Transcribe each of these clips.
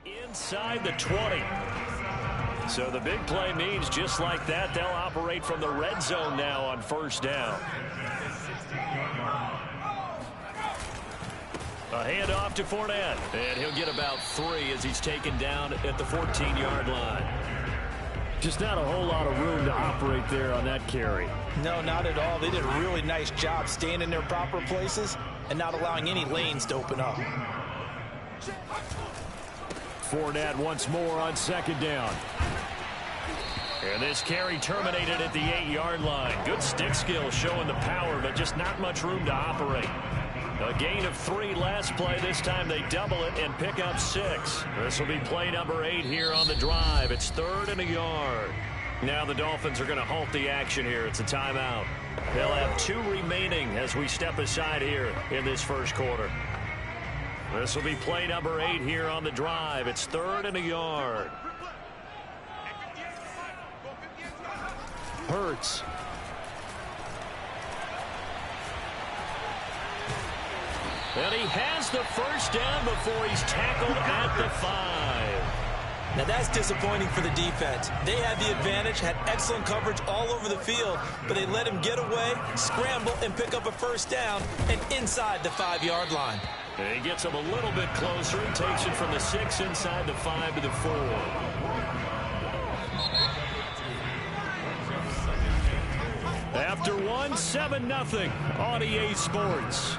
Inside the 20. So the big play means just like that, they'll operate from the red zone now on first down. A handoff to Fournette, and he'll get about 3 as he's taken down at the 14-yard line. Just not a whole lot of room to operate there on that carry. No, not at all. They did a really nice job staying in their proper places and not allowing any lanes to open up. Fournette once more on second down. And this carry terminated at the 8-yard line. Good stick skill showing the power, but just not much room to operate. A gain of 3 last play. This time they double it and pick up 6. This will be play number 8 here on the drive. It's 3rd and a yard. Now the Dolphins are going to halt the action here. It's a timeout. They'll have 2 remaining as we step aside here in this first quarter. This will be play number 8 here on the drive. It's 3rd and a yard. Hurts. And he has the first down before he's tackled at the 5. Now that's disappointing for the defense. They had the advantage, had excellent coverage all over the field, but they let him get away, scramble, and pick up a first down and inside the 5-yard line. And he gets him a little bit closer. He takes it from the 6 inside the 5 to the 4. After 1, 7-0 on EA Sports.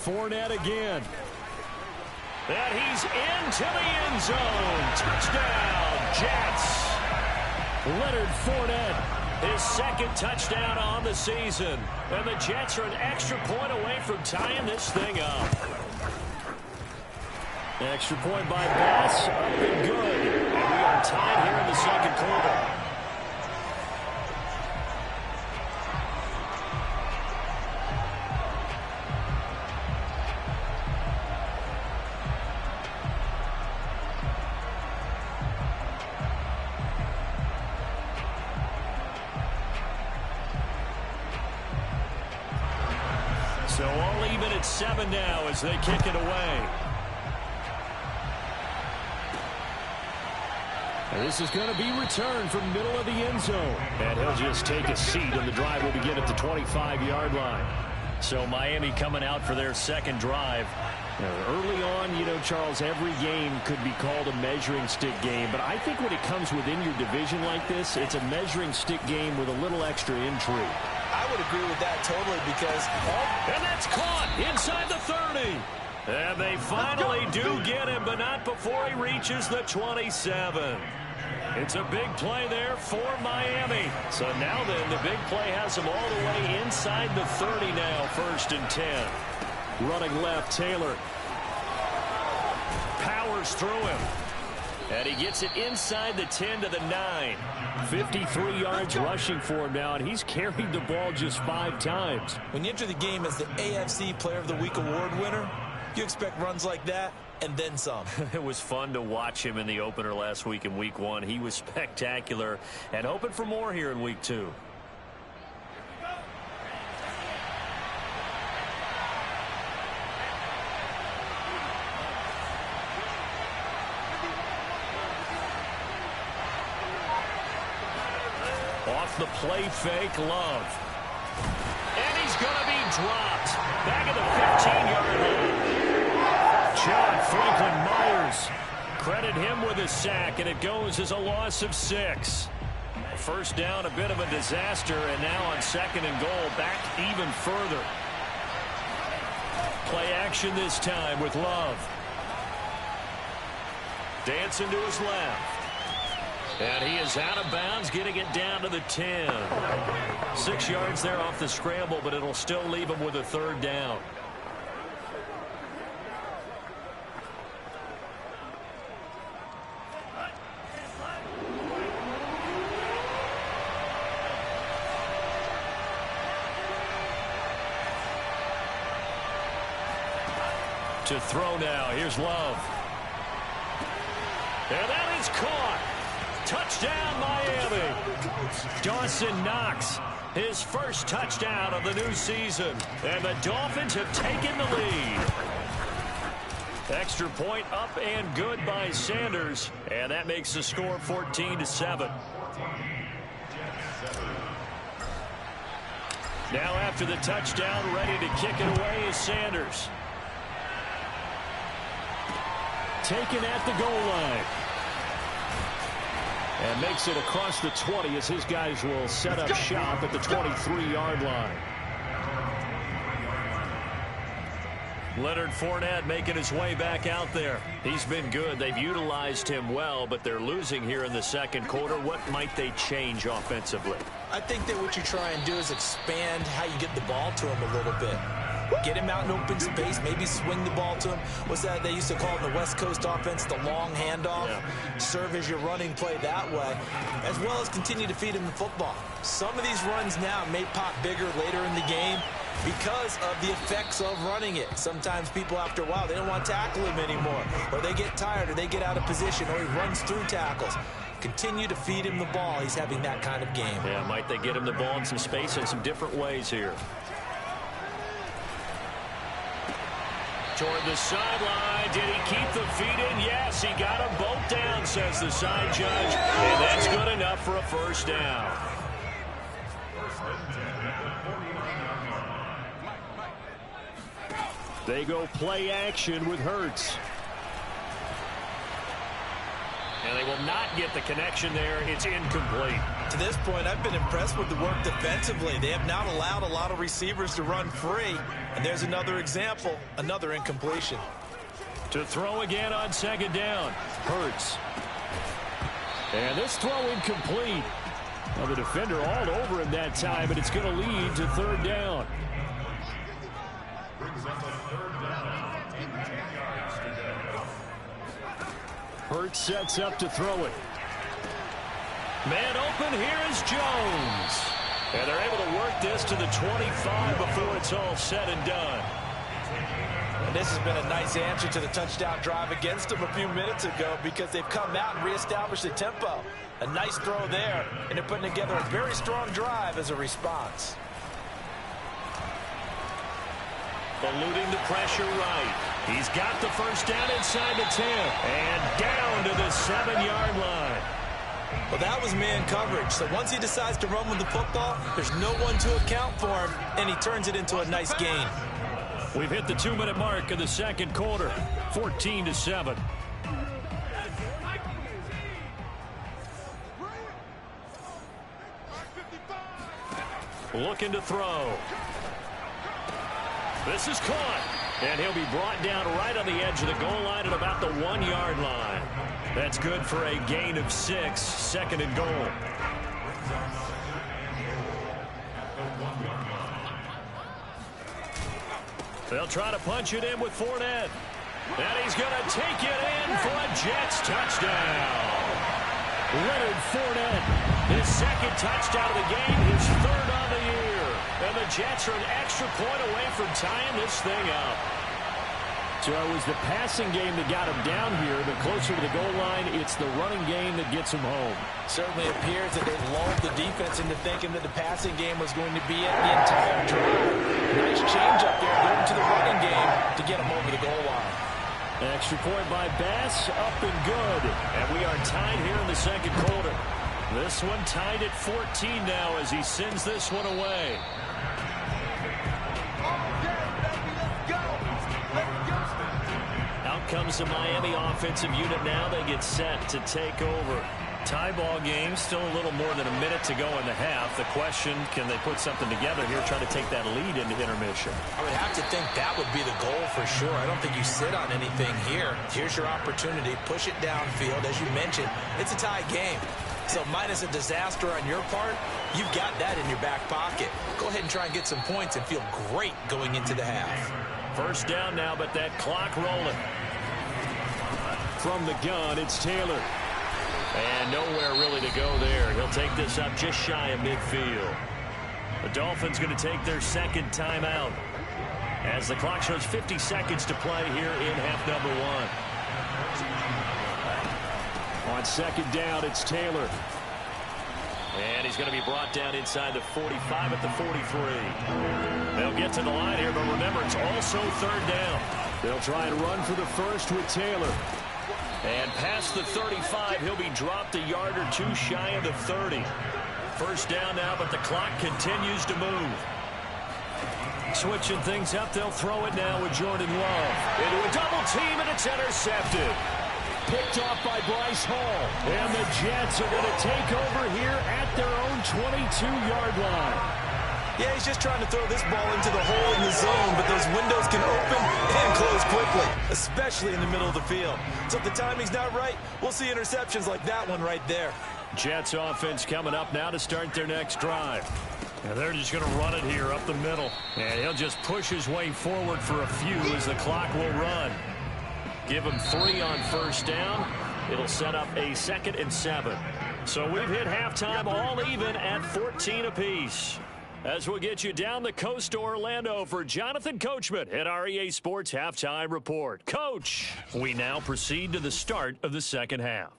Fournette again. And he's into the end zone. Touchdown, Jets. Leonard Fournette. His 2nd touchdown on the season. And the Jets are an extra point away from tying this thing up. Extra point by Bass. Up and good. And we are tied here in the second quarter. So all even at 7 now as they kick it away. And this is going to be returned from middle of the end zone. And he'll just take a seat, and the drive will begin at the 25-yard line. So Miami coming out for their 2nd drive. Early on, you know, Charles, every game could be called a measuring stick game. But I think when it comes within your division like this, it's a measuring stick game with a little extra intrigue. I would agree with that totally because... And that's caught inside the 30. And they finally do get him, but not before he reaches the 27. It's a big play there for Miami. So now then, the big play has him all the way inside the 30 now, 1st and 10. Running left, Taylor. Powers through him. And he gets it inside the 10 to the 9. 53 yards rushing for him now, and he's carried the ball just 5 times. When you enter the game as the AFC Player of the Week award winner, you expect runs like that and then some. It was fun to watch him in the opener last week in Week 1. He was spectacular, and hoping for more here in Week 2. Off the play fake, Love. And he's going to be dropped. Back at the 15-yard line. John Franklin Myers. Credit him with a sack, and it goes as a loss of 6. First down, a bit of a disaster, and now on 2nd and goal, back even further. Play action this time with Love. Dancing to his left. And he is out of bounds, getting it down to the 10. 6 yards there off the scramble, but it'll still leave him with a 3rd down. To throw now. Here's Love. And that is caught. Touchdown, Miami. Dawson Knox, his first touchdown of the new season. And the Dolphins have taken the lead. Extra point up and good by Sanders. And that makes the score 14-7. Now after the touchdown, ready to kick it away is Sanders. Taken at the goal line. And makes it across the 20 as his guys will set up shop at the 23-yard line. Leonard Fournette making his way back out there. He's been good. They've utilized him well, but they're losing here in the second quarter. What might they change offensively? I think that what you try and do is expand how you get the ball to him a little bit. Get him out in open space, maybe swing the ball to him. What's that they used to call in the West Coast offense, the long handoff? Yeah. Serve as your running play that way, as well as continue to feed him the football. Some of these runs now may pop bigger later in the game because of the effects of running it. Sometimes people, after a while, they don't want to tackle him anymore, or they get tired, or they get out of position, or he runs through tackles. Continue to feed him the ball. He's having that kind of game. Yeah, might they get him the ball in some space in some different ways here. Toward the sideline. Did he keep the feet in? Yes, he got them both down, says the side judge. And that's good enough for a first down. They go play action with Hurts. And they will not get the connection there. It's incomplete. To this point, I've been impressed with the work defensively. They have not allowed a lot of receivers to run free. And there's another example, another incompletion. To throw again on second down. Hurts. And this throw incomplete. Well, the defender all over him that time, but it's going to lead to third down. Hurts sets up to throw it. Man open, here is Jones. And they're able to work this to the 25 before it's all said and done. And this has been a nice answer to the touchdown drive against them a few minutes ago because they've come out and reestablished the tempo. A nice throw there, and they're putting together a very strong drive as a response. Eluding the pressure right. He's got the first down inside the 10. And down to the 7-yard line. Well, that was man coverage. So once he decides to run with the football, there's no one to account for him, and he turns it into a nice gain. We've hit the 2-minute mark of the second quarter. 14-7. Looking to throw. This is caught. And he'll be brought down right on the edge of the goal line at about the 1-yard line. That's good for a gain of 6, second and goal. They'll try to punch it in with Fournette. And he's going to take it in for a Jets touchdown. Leonard Fournette. His second touchdown of the game, his third on the year. And the Jets are an extra point away from tying this thing up. So it was the passing game that got him down here, but closer to the goal line, it's the running game that gets him home. Certainly appears that they've lulled the defense into thinking that the passing game was going to be it the entire drive. Nice change up there going to the running game to get him over the goal line. An extra point by Bass, up and good. And we are tied here in the second quarter. This one tied at 14 now as he sends this one away. Out comes the Miami offensive unit now. They get set to take over. Tie ball game, still a little more than a minute to go in the half. The question, can they put something together here, try to take that lead into intermission? I would have to think that would be the goal for sure. I don't think you sit on anything here. Here's your opportunity. Push it downfield. As you mentioned, it's a tie game. So minus a disaster on your part, you've got that in your back pocket. Go ahead and try and get some points and feel great going into the half. First down now, but that clock rolling. From the gun, it's Taylor. And nowhere really to go there. He'll take this up just shy of midfield. The Dolphins going to take their second timeout as the clock shows 50 seconds to play here in half number 1. On On second down, it's Taylor. And he's going to be brought down inside the 45 at the 43. They'll get to the line here, but remember, it's also third down. They'll try and run for the first with Taylor. And past the 35, he'll be dropped a yard or two shy of the 30. First down now, but the clock continues to move. Switching things up, they'll throw it now with Jordan Love. Into a double team, and it's intercepted. Picked off by Bryce Hall. And the Jets are going to take over here at their own 22-yard line. Yeah, he's just trying to throw this ball into the hole in the zone, but those windows can open and close quickly, especially in the middle of the field. So if the timing's not right, we'll see interceptions like that one right there. Jets offense coming up now to start their next drive. And they're just going to run it here up the middle. And he'll just push his way forward for a few as the clock will run. Give him 3 on first down. It'll set up a 2nd and 7. So we've hit halftime all even at 14 apiece. As we'll get you down the coast to Orlando for Jonathan Coachman at our EA Sports Halftime Report. Coach, we now proceed to the start of the second half.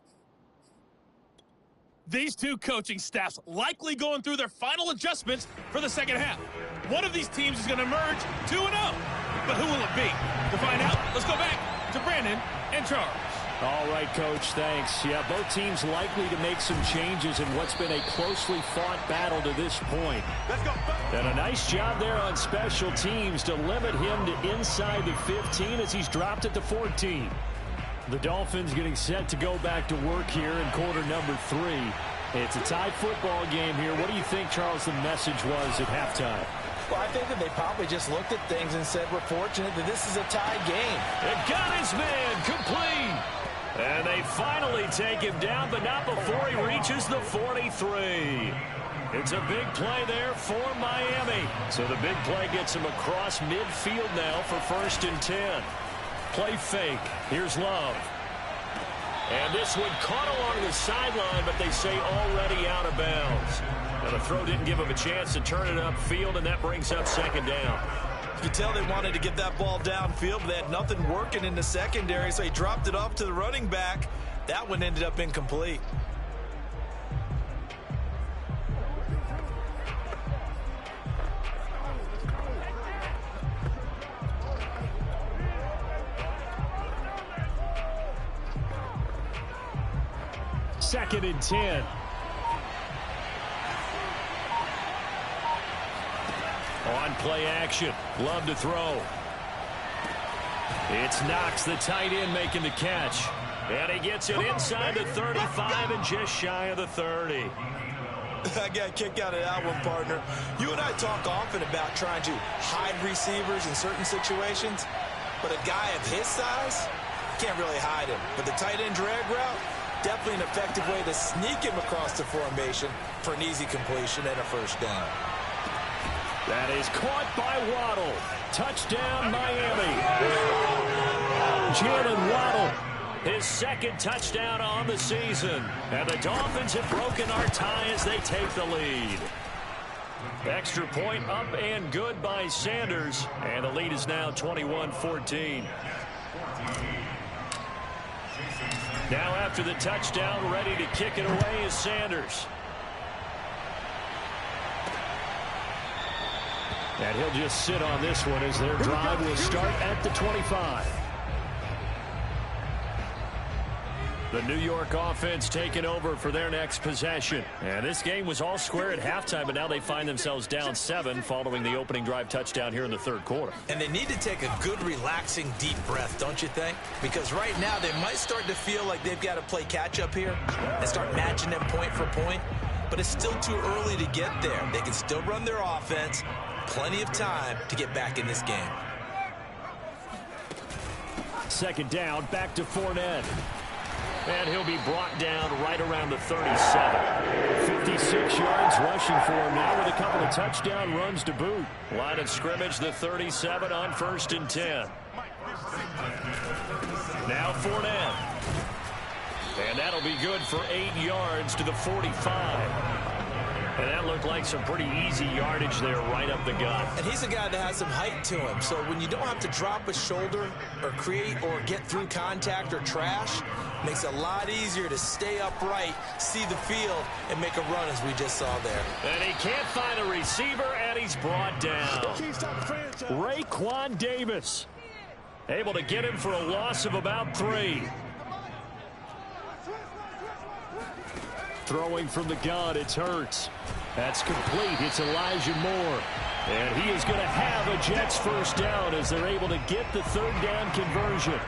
These two coaching staffs likely going through their final adjustments for the second half. One of these teams is going to emerge 2-0. But who will it be? To find out, let's go back to Brandon and Charles. All right, Coach, thanks. Yeah, both teams likely to make some changes in what's been a closely fought battle to this point. Let's go. And a nice job there on special teams to limit him to inside the 15 as he's dropped at the 14. The Dolphins getting set to go back to work here in quarter number 3. It's a tie football game here. What do you think, Charles, the message was at halftime? Well, I think that they probably just looked at things and said, we're fortunate that this is a tie game. It got his man complete. And they finally take him down, but not before he reaches the 43. It's a big play there for Miami. So the big play gets him across midfield now for 1st and 10. Play fake. Here's Love. And this one caught along the sideline, but they say already out of bounds. Now the throw didn't give him a chance to turn it upfield, and that brings up 2nd down. You could tell they wanted to get that ball downfield, but they had nothing working in the secondary, so he dropped it off to the running back. That one ended up incomplete. Second and 10. On play action. Love to throw. It's Knox, the tight end, making the catch. And he gets it inside the 35 and just shy of the 30. I got a kick out of that one, partner. You and I talk often about trying to hide receivers in certain situations, but a guy of his size can't really hide him. But the tight end drag route, definitely an effective way to sneak him across the formation for an easy completion and a first down. That is caught by Waddle. Touchdown, Miami. Jalen Waddle. His 2nd touchdown on the season. And the Dolphins have broken our tie as they take the lead. Extra point up and good by Sanders. And the lead is now 21-14. Now after the touchdown, ready to kick it away is Sanders. And he'll just sit on this one as their drive will start at the 25. The New York offense taking over for their next possession. And this game was all square at halftime, but now they find themselves down 7 following the opening drive touchdown here in the 3rd quarter. And they need to take a good, relaxing, deep breath, don't you think? Because right now they might start to feel like they've got to play catch-up here and start matching them point for point. But it's still too early to get there. They can still run their offense. Plenty of time to get back in this game. 2nd down, back to Fournette. And he'll be brought down right around the 37. 56 yards rushing for him now with a couple of touchdown runs to boot. Line of scrimmage, the 37 on 1st and 10. Now Fournette. And that'll be good for 8 yards to the 45. And that looked like some pretty easy yardage there right up the gut. And he's a guy that has some height to him. So when you don't have to drop a shoulder or create or get through contact or trash, it makes it a lot easier to stay upright, see the field, and make a run as we just saw there. And he can't find a receiver, and he's brought down. Raekwon Davis able to get him for a loss of about 3. Throwing from the gun, it's Hurts. That's complete. It's Elijah Moore. And he is going to have a Jets first down as they're able to get the third down conversion.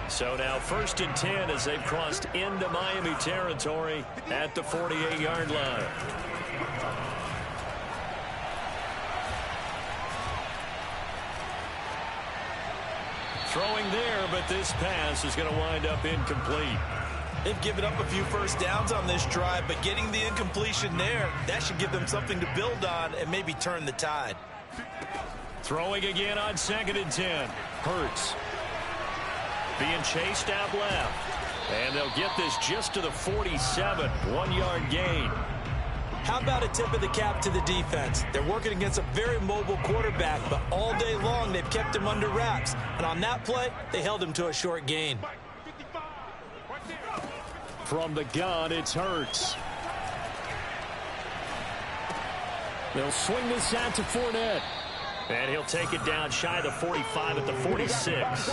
So now 1st and 10 as they've crossed into Miami territory at the 48-yard line. Throwing there, but this pass is going to wind up incomplete. They've given up a few first downs on this drive, but getting the incompletion there, that should give them something to build on and maybe turn the tide. Throwing again on 2nd and 10. Hurts being chased out left. And they'll get this just to the 47. 1-yard gain. How about a tip of the cap to the defense? They're working against a very mobile quarterback, but all day long they've kept him under wraps. And on that play, they held him to a short gain. From the gun, it's Hurts. They'll swing this out to Fournette. And he'll take it down shy of the 45 at the 46.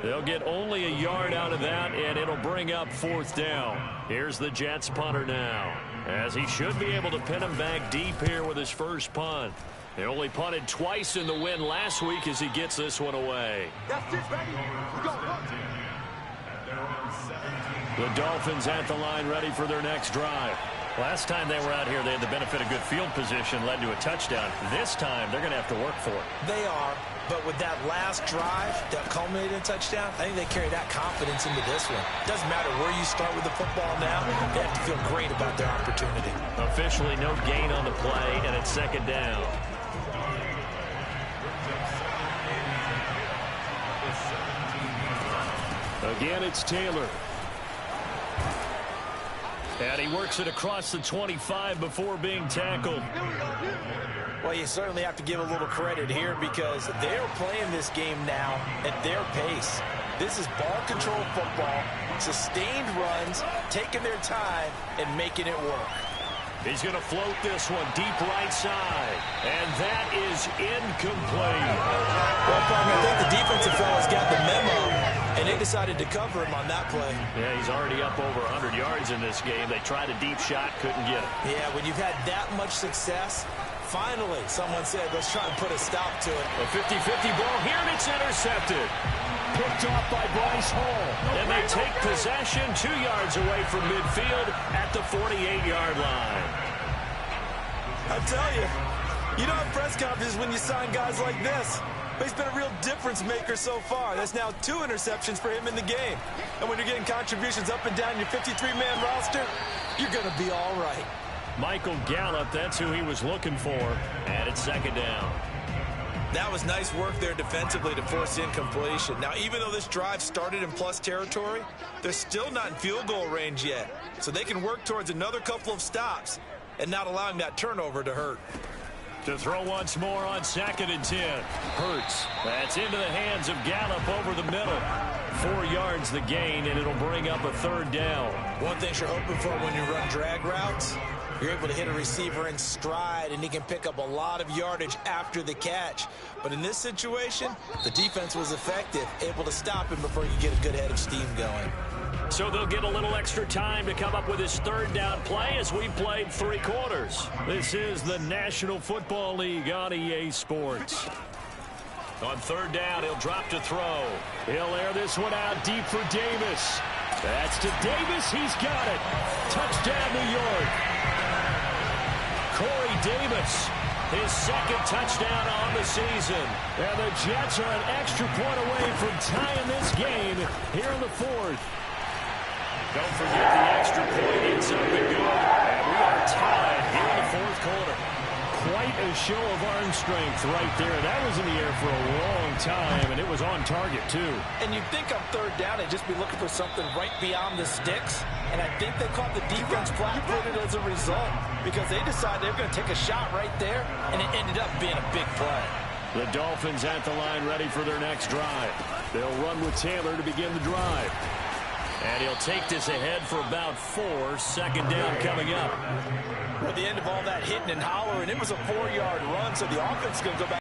They'll get only a yard out of that, and it'll bring up 4th down. Here's the Jets punter now, as he should be able to pin him back deep here with his first punt. They only punted twice in the win last week as he gets this one away. That's it, baby. We go. The Dolphins at the line ready for their next drive. Last time they were out here, they had the benefit of good field position, led to a touchdown. This time, they're going to have to work for it. They are, but with that last drive that culminated in a touchdown, I think they carry that confidence into this one. Doesn't matter where you start with the football now, they have to feel great about their opportunity. Officially no gain on the play, and it's 2nd down. Again, it's Taylor. And he works it across the 25 before being tackled. Well, you certainly have to give a little credit here because they're playing this game now at their pace. This is ball control football, sustained runs, taking their time, and making it work. He's going to float this one deep right side. And that is incomplete. Well, partner, I think the defensive fellas got the memo, and they decided to cover him on that play. Yeah, he's already up over 100 yards in this game. They tried a deep shot, couldn't get it. Yeah, when you've had that much success, finally someone said, let's try and put a stop to it. A 50-50 ball here, and it's intercepted. Picked off by Bryce Hall. And they take possession 2 yards away from midfield at the 48-yard line. I tell you, you don't have press conferences when you sign guys like this. But he's been a real difference maker so far. That's now 2 interceptions for him in the game. And when you're getting contributions up and down your 53-man roster, you're going to be all right. Michael Gallup, that's who he was looking for. And it's 2nd down. That was nice work there defensively to force incompletion. Now, even though this drive started in plus territory, they're still not in field goal range yet. So they can work towards another couple of stops and not allowing that turnover to hurt. To throw once more on 2nd and 10. Hurts. That's into the hands of Gallup over the middle. 4 yards the gain, and it'll bring up a 3rd down. One thing you're hoping for when you run drag routes, you're able to hit a receiver in stride, and he can pick up a lot of yardage after the catch. But in this situation, the defense was effective, able to stop him before you get a good head of steam going. So they'll get a little extra time to come up with his 3rd down play as we played 3 quarters. This is the National Football League on EA Sports. On 3rd down, he'll drop to throw. He'll air this one out deep for Davis. That's to Davis. He's got it. Touchdown, New York. Corey Davis, his 2nd touchdown on the season. And the Jets are an extra point away from tying this game here in the 4th. Don't forget the extra point. It's up and good. And we are tied here in the 4th quarter. Quite a show of arm strength right there. That was in the air for a long time, and it was on target, too. And you'd think on 3rd down, they'd just be looking for something right beyond the sticks. And I think they caught the defense flat-footed as a result. because they decided they were going to take a shot right there, and it ended up being a big play. The Dolphins at the line ready for their next drive. They'll run with Taylor to begin the drive. And he'll take this ahead for about 4. Second down coming up. At the end of all that hitting and hollering, it was a 4-yard run, so the offense is going to go back.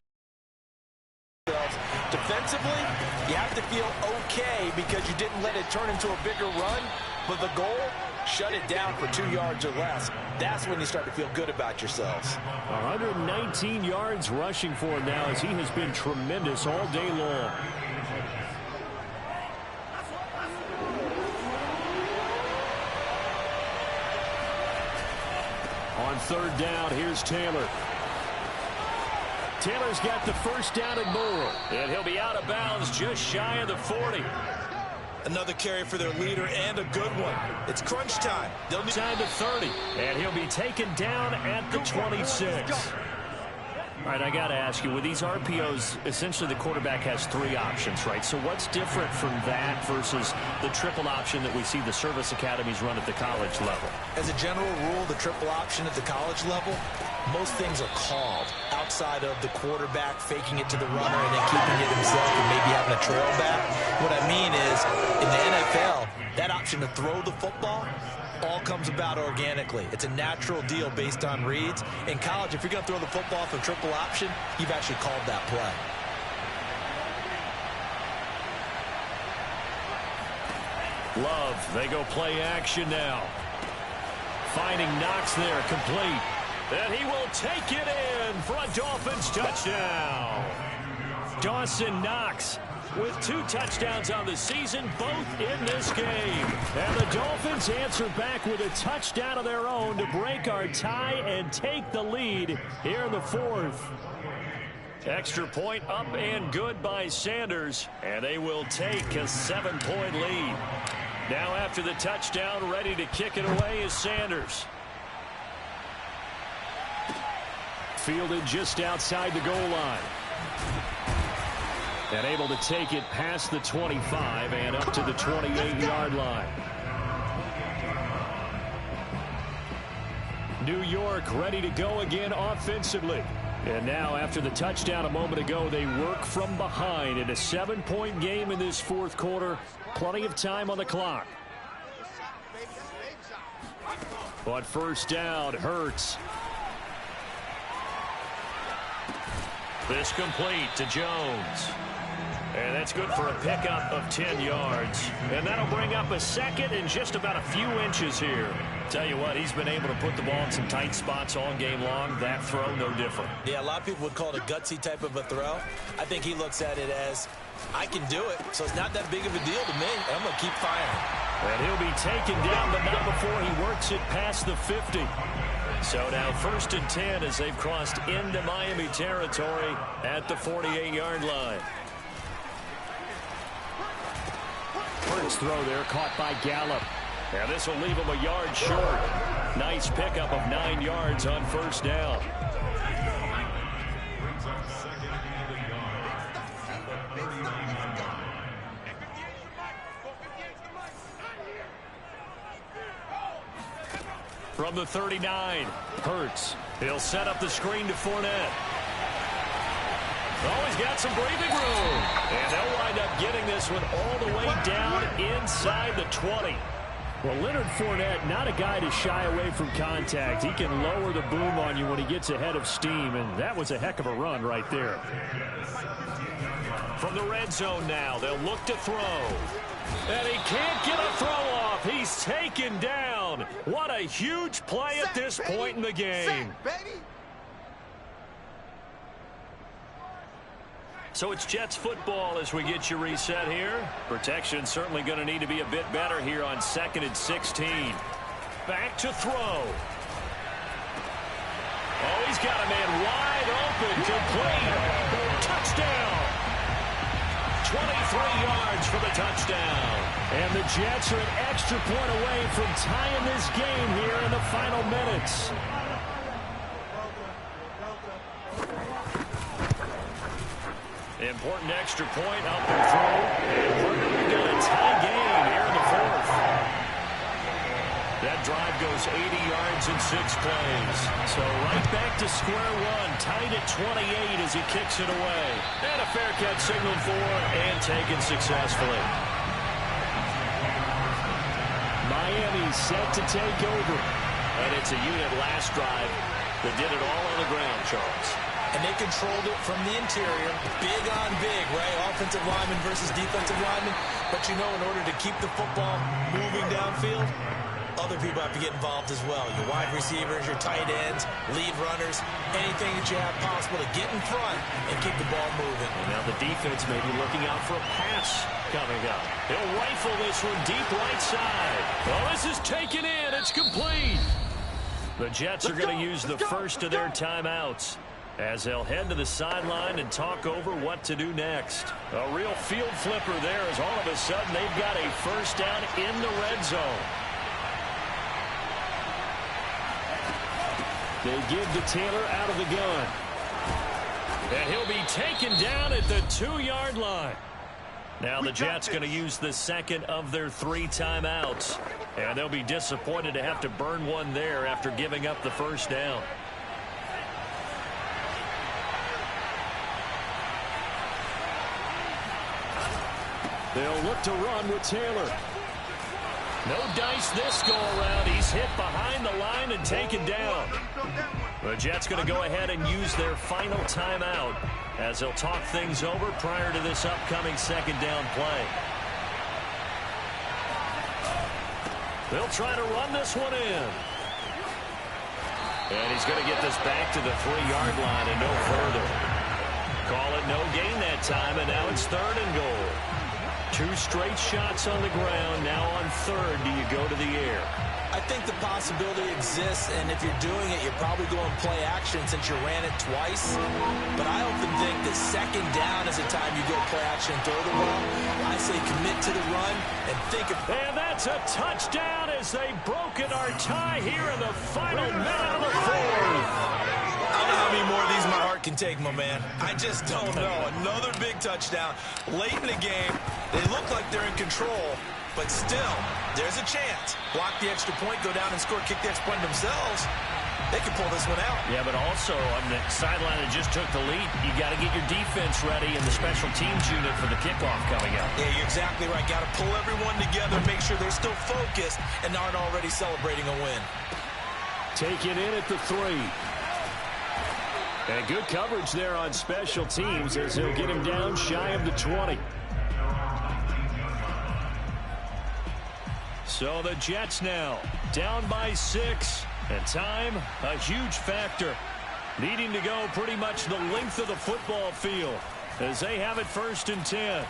Defensively, you have to feel okay because you didn't let it turn into a bigger run, but the goal, shut it down for 2 yards or less. That's when you start to feel good about yourselves. 119 yards rushing for him now as he has been tremendous all day long. On third down, here's Taylor. Taylor's got the first down and more. And he'll be out of bounds just shy of the 40. Another carry for their leader and a good one. It's crunch time. They'll need time to 30. And he'll be taken down at the 26. All right, I got to ask you, with these RPOs, essentially the quarterback has 3 options, right? So what's different from that versus the triple option that we see the service academies run at the college level? As a general rule, the triple option at the college level, most things are called outside of the quarterback faking it to the runner and then keeping it himself and maybe having a trail back. What I mean is, in the NFL, that option to throw the football all comes about organically. It's a natural deal based on reads. In college, if you're going to throw the football for triple option, you've actually called that play. Love, they go play action now. Finding Knox there, complete. And he will take it in for a Dolphins touchdown. Dawson Knox with 2 touchdowns on the season, both in this game. And the Dolphins answer back with a touchdown of their own to break our tie and take the lead here in the 4th. Extra point up and good by Sanders, and they will take a 7-point lead. Now after the touchdown, ready to kick it away is Sanders. Fielded just outside the goal line. And able to take it past the 25 and up to the 28-yard line. New York ready to go again offensively. And now after the touchdown a moment ago, they work from behind in a 7-point game in this 4th quarter. Plenty of time on the clock. But first down, Hurts. This complete to Jones. And that's good for a pickup of 10 yards. And that'll bring up a 2nd and just about a few inches here. Tell you what, he's been able to put the ball in some tight spots all game long. That throw, no different. Yeah, a lot of people would call it a gutsy type of a throw. I think he looks at it as, I can do it, so it's not that big of a deal to me. I'm going to keep firing. And he'll be taken down, but not before he works it past the 50. So now 1st and 10 as they've crossed into Miami territory at the 48-yard line. First throw there caught by Gallup. And this will leave him a yard short. Nice pickup of 9 yards on first down. From the 39, Hurts. He'll set up the screen to Fournette. Oh, he's got some breathing room. And they'll wind up getting this one all the way down inside the 20. Well, Leonard Fournette, not a guy to shy away from contact. He can lower the boom on you when he gets ahead of steam, and that was a heck of a run right there. From the red zone now, they'll look to throw. And he can't get a throw off. He's taken down. What a huge play at this point in the game. So it's Jets football as we get you reset here. Protection certainly going to need to be a bit better here on 2nd and 16. Back to throw. Oh, he's got a man wide open. Complete. Touchdown. 23 yards for the touchdown. And the Jets are an extra point away from tying this game here in the final minutes. Important extra point up and through. And we're going to tie game here in the 4th. That drive goes 80 yards in 6 plays. So right back to square one, tied at 28 as he kicks it away. And a fair catch signaled for and taken successfully. Miami set to take over. And it's a unit last drive that did it all on the ground, Charles. And they controlled it from the interior. Big on big, right? Offensive lineman versus defensive lineman. But you know, in order to keep the football moving downfield, other people have to get involved as well. Your wide receivers, your tight ends, lead runners, anything that you have possible to get in front and keep the ball moving. And now the defense may be looking out for a pass coming up. He'll rifle this one deep right side. Well, this is taken in. It's complete. The Jets are going to use the first of their timeouts as they'll head to the sideline and talk over what to do next. A real field flipper there as all of a sudden they've got a first down in the red zone. They give to Taylor out of the gun. And he'll be taken down at the 2-yard line. Now the Jets going to use the second of their 3 timeouts. And they'll be disappointed to have to burn one there after giving up the first down. They'll look to run with Taylor. No dice this go around. He's hit behind the line and taken down. The Jets going to go ahead and use their final timeout as they'll talk things over prior to this upcoming second down play. They'll try to run this one in. And he's going to get this back to the 3-yard line and no further. Call it no gain that time, and now it's 3rd and goal. 2 straight shots on the ground. Now on 3rd, do you go to the air? I think the possibility exists, and if you're doing it, you're probably going play action since you ran it twice. But I often think that second down is the time you go play action and throw the ball. I say commit to the run and think of... And that's a touchdown as they broken our tie here in the final minute of the 4th. I don't know how many more of these my heart can take, my man. I just don't know. Another big touchdown. Late in the game, they look like they're in control, but still, there's a chance. Block the extra point, go down and score, kick the extra point themselves. They can pull this one out. Yeah, but also on the sideline that just took the lead, you got to get your defense ready and the special teams unit for the kickoff coming up. Yeah, you're exactly right. Got to pull everyone together, make sure they're still focused and aren't already celebrating a win. Take it in at the 3. And good coverage there on special teams as he'll get him down shy of the 20. So the Jets now down by 6. And time, a huge factor. Needing to go pretty much the length of the football field as they have it 1st and 10.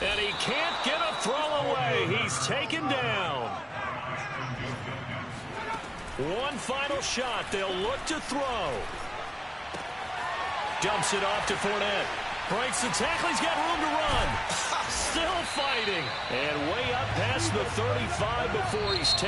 And he can't get a throw away. He's taken down. One final shot. They'll look to throw. Dumps it off to Fournette. Breaks the tackle. He's got room to run. Still fighting. And way up past the 35 before he's taken.